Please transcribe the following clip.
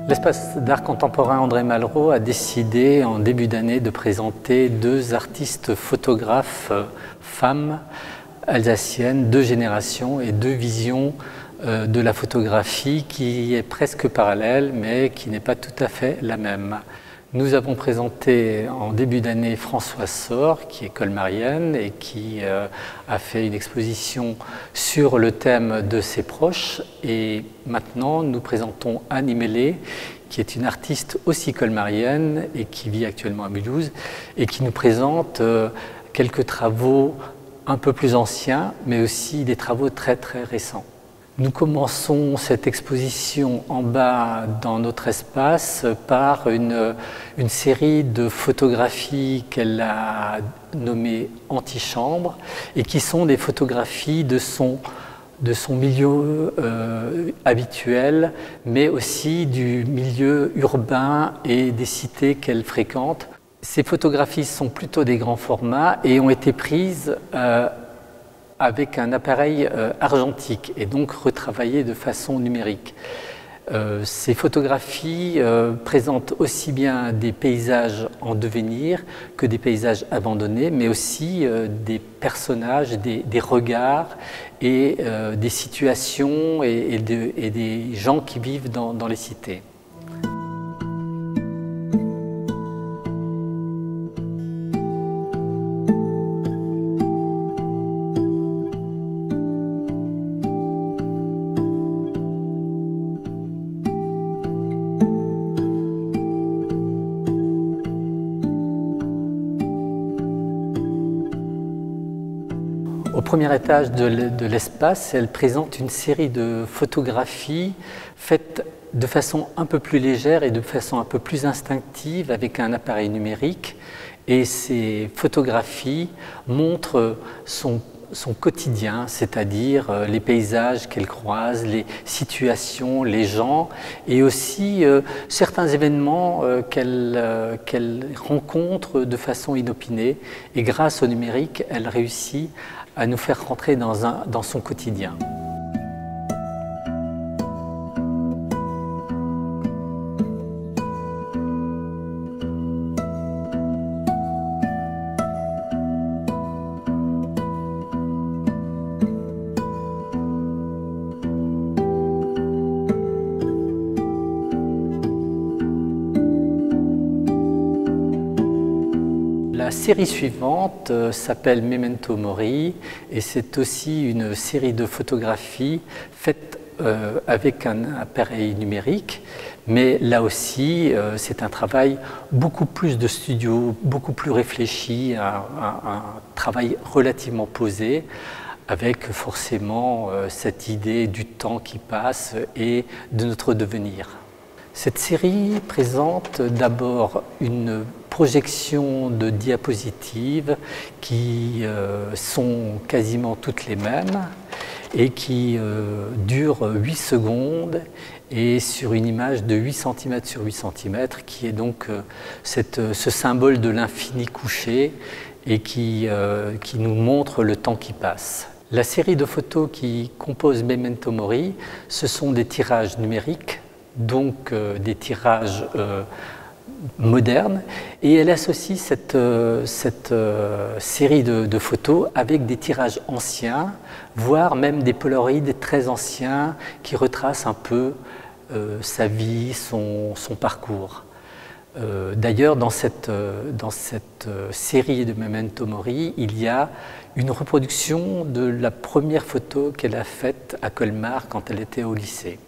L'Espace d'art contemporain André Malraux a décidé en début d'année de présenter deux artistes photographes femmes alsaciennes, deux générations et deux visions de la photographie qui est presque parallèle mais qui n'est pas tout à fait la même. Nous avons présenté en début d'année Françoise Sor, qui est colmarienne et qui a fait une exposition sur le thème de ses proches. Et maintenant, nous présentons Anne Imelé, qui est une artiste aussi colmarienne et qui vit actuellement à Mulhouse et qui nous présente quelques travaux un peu plus anciens, mais aussi des travaux très récents. Nous commençons cette exposition en bas dans notre espace par une série de photographies qu'elle a nommées antichambre et qui sont des photographies de son milieu habituel, mais aussi du milieu urbain et des cités qu'elle fréquente. Ces photographies sont plutôt des grands formats et ont été prises avec un appareil argentique et donc retravaillé de façon numérique. Ces photographies présentent aussi bien des paysages en devenir que des paysages abandonnés, mais aussi des personnages, des regards et des situations et des gens qui vivent dans les cités. Au premier étage de l'espace, elle présente une série de photographies faites de façon un peu plus légère et de façon un peu plus instinctive avec un appareil numérique. Et ces photographies montrent son quotidien, c'est-à-dire les paysages qu'elle croise, les situations, les gens et aussi certains événements qu'elle rencontre de façon inopinée. Et grâce au numérique, elle réussit à nous faire rentrer dans son quotidien. La série suivante s'appelle Memento Mori et c'est aussi une série de photographies faites avec un appareil numérique, mais là aussi c'est un travail beaucoup plus de studio, beaucoup plus réfléchi, un travail relativement posé, avec forcément cette idée du temps qui passe et de notre devenir. Cette série présente d'abord une projection de diapositives qui sont quasiment toutes les mêmes et qui durent 8 secondes et sur une image de 8 cm sur 8 cm qui est donc ce symbole de l'infini couché et qui nous montre le temps qui passe. La série de photos qui compose Memento Mori, ce sont des tirages numériques, donc des tirages modernes, et elle associe cette série de photos avec des tirages anciens, voire même des polaroïds très anciens qui retracent un peu sa vie, son parcours. D'ailleurs, dans cette série de Memento Mori, il y a une reproduction de la première photo qu'elle a faite à Colmar quand elle était au lycée.